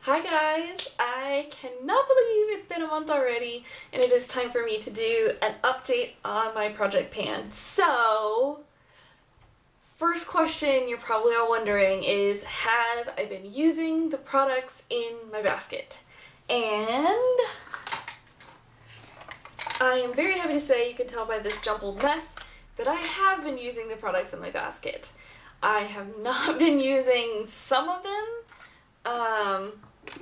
Hi guys! I cannot believe it's been a month already and it is time for me to do an update on my project pan. So, first question you're probably all wondering is, have I been using the products in my basket? And I am very happy to say, you can tell by this jumbled mess, that I have been using the products in my basket. I have not been using some of them,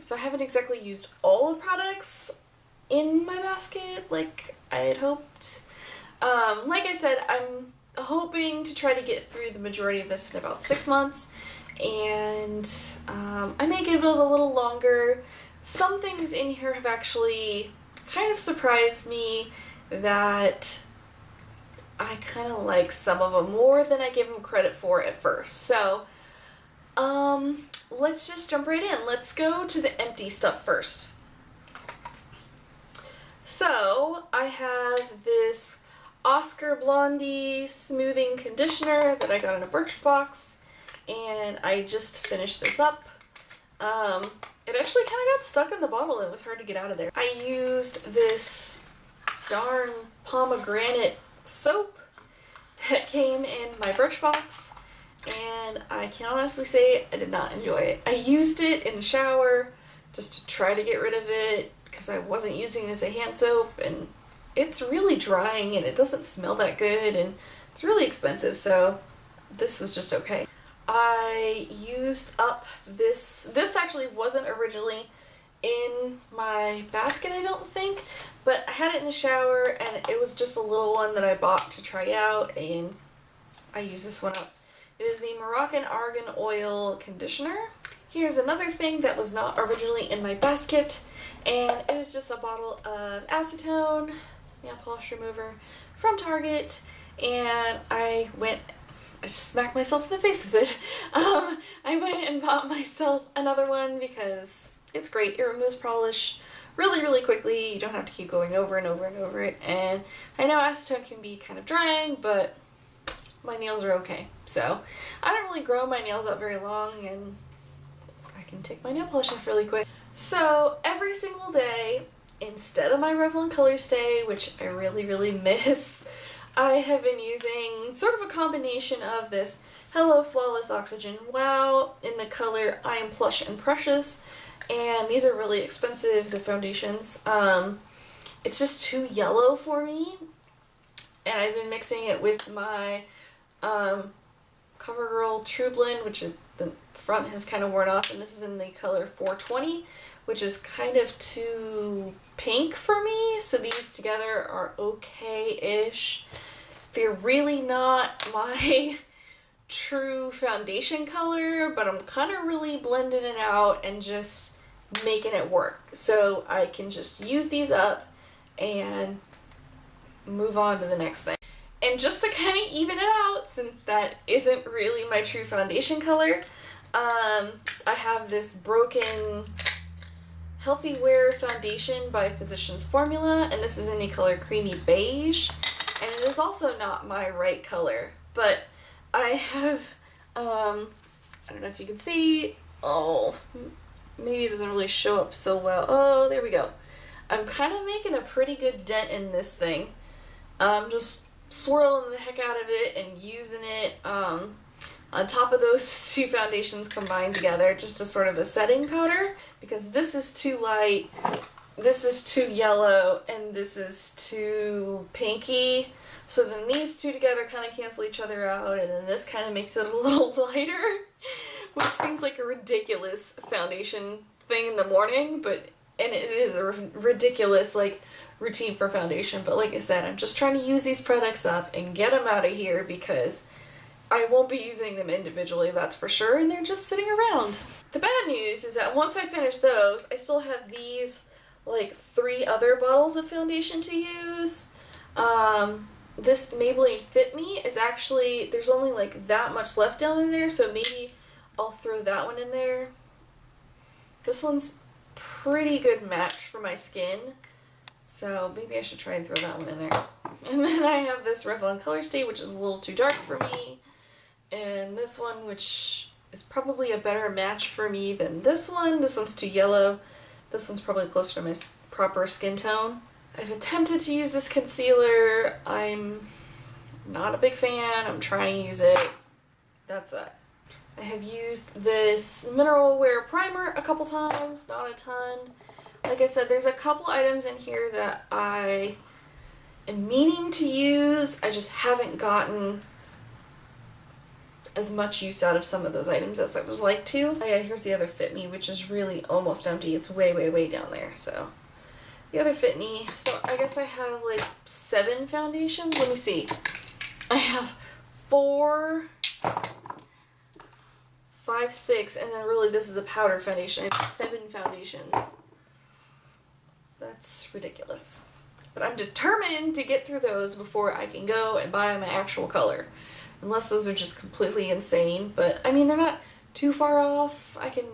so I haven't exactly used all the products in my basket like I had hoped. Like I said, I'm hoping to try to get through the majority of this in about 6 months, and I may give it a little longer. Some things in here have actually kind of surprised me that I kind of like some of them more than I gave them credit for at first. So, let's just jump right in. Let's go to the empty stuff first. So, I have this Oscar Blondie Smoothing Conditioner that I got in a Birchbox, and I just finished this up. It actually kind of got stuck in the bottle and it was hard to get out of there. I used this darn pomegranate soap that came in my Birchbox, and I can honestly say I did not enjoy it. I used it in the shower just to try to get rid of it because I wasn't using it as a hand soap, and it's really drying and it doesn't smell that good and it's really expensive, so this was just okay. I used up this actually wasn't originally in my basket, I don't think, but I had it in the shower and it was just a little one that I bought to try out, and I used this one up. It is the Moroccan Argan Oil Conditioner. Here's another thing that was not originally in my basket, and it is just a bottle of acetone nail polish remover from Target, and I smacked myself in the face with it. I went and bought myself another one because it's great. It removes polish really quickly. You don't have to keep going over and over and over it. And I know acetone can be kind of drying, but my nails are okay. So I don't really grow my nails out very long, and I can take my nail polish off really quick. So every single day, instead of my Revlon Colorstay, which I really miss, I have been using sort of a combination of this Hello Flawless Oxygen Wow in the color I Am Plush and Precious, and these are really expensive, the foundations. It's just too yellow for me, and I've been mixing it with my CoverGirl True Blend, which the front has kind of worn off, and this is in the color 420, which is kind of too pink for me, so these together are okay-ish. They're really not my true foundation color, but I'm kind of really blending it out and just making it work. So I can just use these up and move on to the next thing. And just to kind of even it out, since that isn't really my true foundation color, I have this Broken Healthy Wear Foundation by Physicians Formula, and this is in the color Creamy Beige, and it is also not my right color, but I have, I don't know if you can see, maybe it doesn't really show up so well. Oh, there we go. I'm kind of making a pretty good dent in this thing. I'm just swirling the heck out of it and using it on top of those two foundations combined together, just as sort of a setting powder, because this is too light, this is too yellow, and this is too pinky. So then these two together kind of cancel each other out, and then this kind of makes it a little lighter, which seems like a ridiculous foundation thing in the morning, and it is a ridiculous like routine for foundation, but like I said, I'm just trying to use these products up and get them out of here because I won't be using them individually, that's for sure, and they're just sitting around. The bad news is that once I finish those, I still have these like 3 other bottles of foundation to use. This Maybelline Fit Me is actually, there's only like that much left down in there, so maybe I'll throw that one in there. This one's pretty good match for my skin, so maybe I should try and throw that one in there. And then I have this Revlon Colorstay, which is a little too dark for me, and this one, which is probably a better match for me than this one. This one's too yellow. This one's probably closer to my proper skin tone. I've attempted to use this concealer. I'm not a big fan. I'm trying to use it. That's it. I have used this Mineral Wear Primer a couple times, not a ton. Like I said, there's a couple items in here that I am meaning to use. I just haven't gotten as much use out of some of those items as I would like to. Oh yeah, here's the other Fit Me, which is really almost empty. It's way, way, way down there, so. The other Fit Me. So I guess I have like 7 foundations. Let me see. I have 4, 5, 6, and then really this is a powder foundation. I have 7 foundations. That's ridiculous. But I'm determined to get through those before I can go and buy my actual color. Unless those are just completely insane, but I mean they're not too far off. I can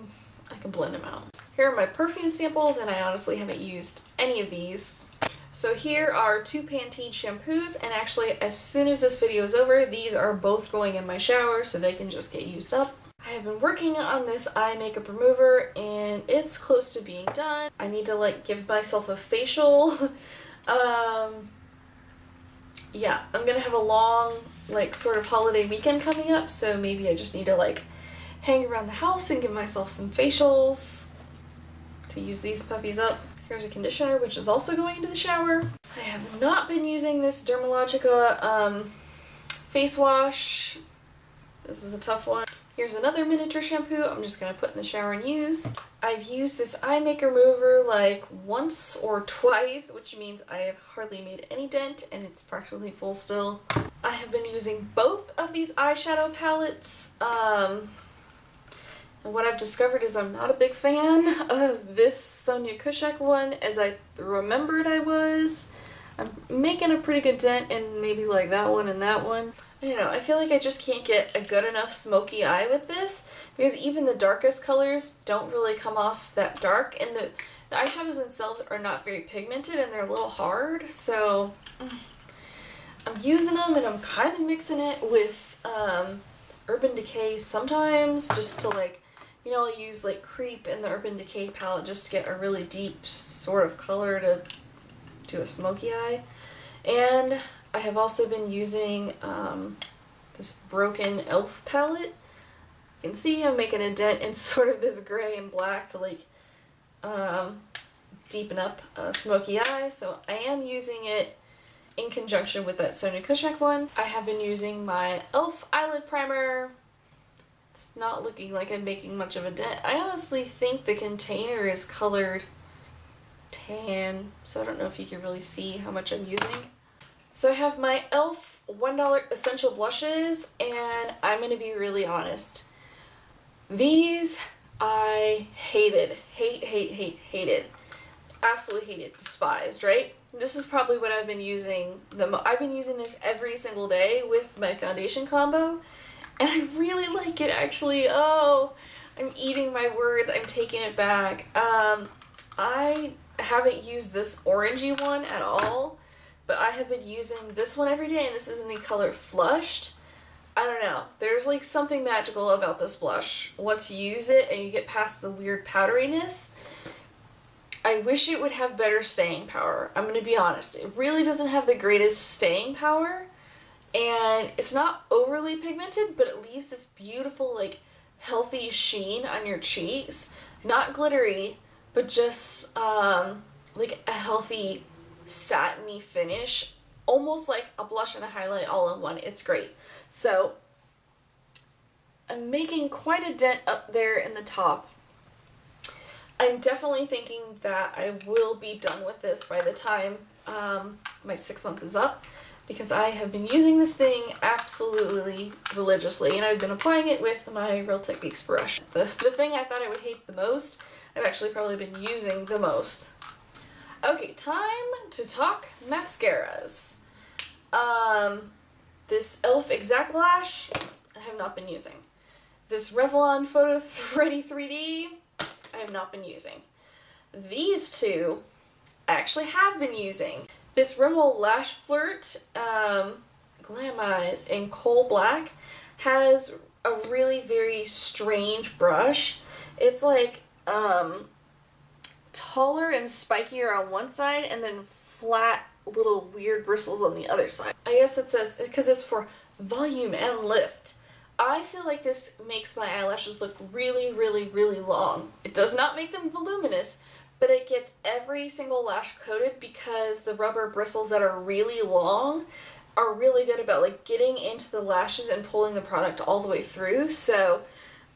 blend them out. Here are my perfume samples, and I honestly haven't used any of these. So here are 2 Pantene shampoos, and actually as soon as this video is over, these are both going in my shower so they can just get used up. I have been working on this eye makeup remover and it's close to being done. I need to like give myself a facial. Yeah, I'm gonna have a long like sort of holiday weekend coming up, so maybe I just need to like hang around the house and give myself some facials to use these puppies up. Here's a conditioner, which is also going into the shower. I have not been using this Dermalogica face wash. This is a tough one. Here's another miniature shampoo I'm just going to put in the shower and use. I've used this eye makeup remover like once or twice, which means I have hardly made any dent and it's practically full still. I have been using both of these eyeshadow palettes. And what I've discovered is I'm not a big fan of this Sonia Kashuk one as I remembered I was. I'm making a pretty good dent in maybe like that one and that one. I don't know, I feel like I just can't get a good enough smoky eye with this because even the darkest colors don't really come off that dark, and the eyeshadows themselves are not very pigmented and they're a little hard, so I'm using them and I'm kind of mixing it with Urban Decay sometimes just to like, you know, I'll use like Creep in the Urban Decay palette just to get a really deep sort of color to do a smoky eye. And I have also been using this broken e.l.f. palette. You can see I'm making a dent in sort of this gray and black to like deepen up a smoky eye. So I am using it in conjunction with that Sonia Kashuk one. I have been using my e.l.f. eyelid primer. It's not looking like I'm making much of a dent. I honestly think the container is colored tan, so I don't know if you can really see how much I'm using. So I have my e.l.f. $1 essential blushes, and I'm going to be really honest. These I hated. Hated. Absolutely hated. Despised, right? This is probably what I've been using I've been using this every single day with my foundation combo, and I really like it actually. Oh, I'm eating my words. I'm taking it back. I haven't used this orangey one at all, but I have been using this one every day, and this is in the color Flushed. I don't know. There's like something magical about this blush. Once you use it and you get past the weird powderiness, I wish it would have better staying power. I'm going to be honest. It really doesn't have the greatest staying power, and it's not overly pigmented, but it leaves this beautiful, like, healthy sheen on your cheeks. Not glittery, but just like a healthy satiny finish, almost like a blush and a highlight all in one. It's great. So I'm making quite a dent up there in the top. I'm definitely thinking that I will be done with this by the time my 6 months is up, because I have been using this thing absolutely religiously, and I've been applying it with my Real Techniques brush. The thing I thought I would hate the most, I've actually probably been using the most. Okay, time to talk mascaras. This e.l.f. Exact Lash, I have not been using. This Revlon Photo Ready 3D, I have not been using. These two, I actually have been using. This Rimmel Lash Flirt Glam Eyes in Coal Black has a really very strange brush. It's like taller and spikier on one side and then flat little weird bristles on the other side. I guess it says, because it's for volume and lift. I feel like this makes my eyelashes look really, really, really long. It does not make them voluminous, but it gets every single lash coated because the rubber bristles that are really long are really good about like getting into the lashes and pulling the product all the way through. So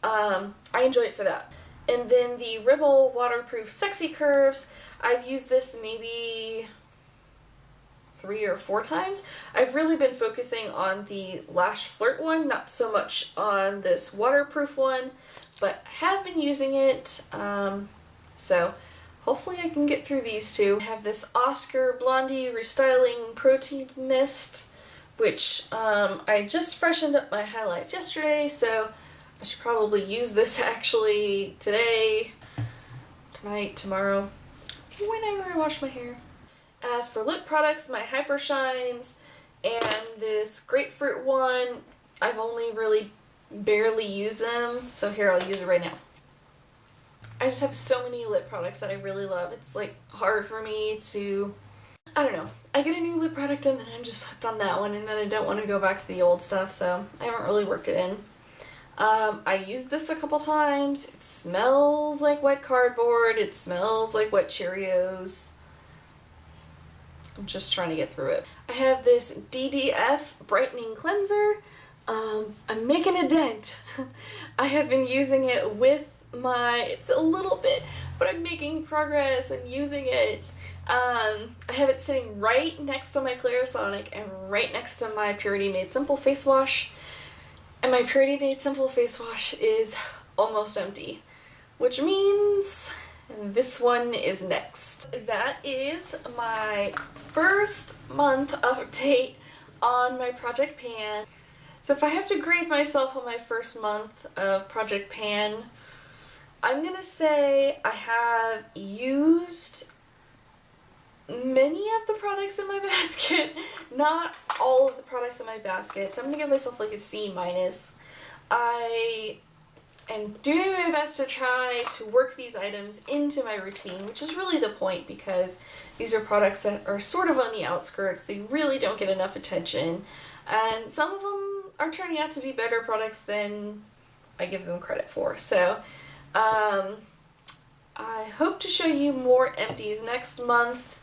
I enjoy it for that. And then the Ribble Waterproof Sexy Curves, I've used this maybe 3 or 4 times. I've really been focusing on the Lash Flirt one, not so much on this waterproof one, but I have been using it, so hopefully I can get through these two. I have this Oscar Blondie Restyling Protein Mist, which I just freshened up my highlights yesterday, so I should probably use this actually today, tonight, tomorrow, whenever I wash my hair. As for lip products, my Hyper Shines and this grapefruit one, I've only really barely used them, so here I'll use it right now. I just have so many lip products that I really love. It's like hard for me to, I don't know, I get a new lip product and then I'm just hooked on that one and then I don't want to go back to the old stuff, so I haven't really worked it in. I used this a couple times. It smells like wet cardboard. It smells like wet Cheerios. I'm just trying to get through it. I have this DDF Brightening Cleanser. I'm making a dent. I have been using it with it's a little bit, but I'm making progress. I'm using it. I have it sitting right next to my Clarisonic and right next to my Purity Made Simple face wash. And my Purity Made Simple face wash is almost empty, which means this one is next. That is my first month update on my Project Pan. So if I have to grade myself on my first month of Project Pan, I'm gonna say I have used many of the products in my basket, not all of the products in my basket, so I'm gonna give myself like a C-. I am doing my best to try to work these items into my routine, which is really the point because these are products that are sort of on the outskirts. They really don't get enough attention, and some of them are turning out to be better products than I give them credit for. So I hope to show you more empties next month.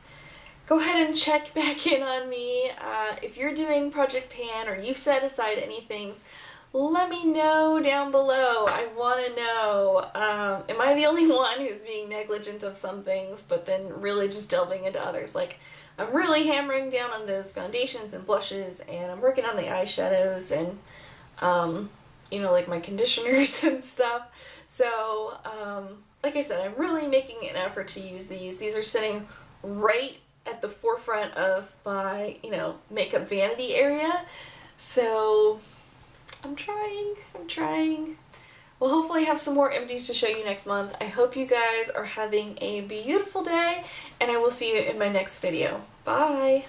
Go ahead and check back in on me. If you're doing Project Pan or you've set aside any things, let me know down below. I want to know, am I the only one who's being negligent of some things but then really just delving into others? Like, I'm really hammering down on those foundations and blushes, and I'm working on the eyeshadows and, you know, like my conditioners and stuff. So, like I said, I'm really making an effort to use these. These are sitting right at the forefront of my, you know, makeup vanity area. So I'm trying. We'll hopefully have some more empties to show you next month. I hope you guys are having a beautiful day, and I will see you in my next video. Bye!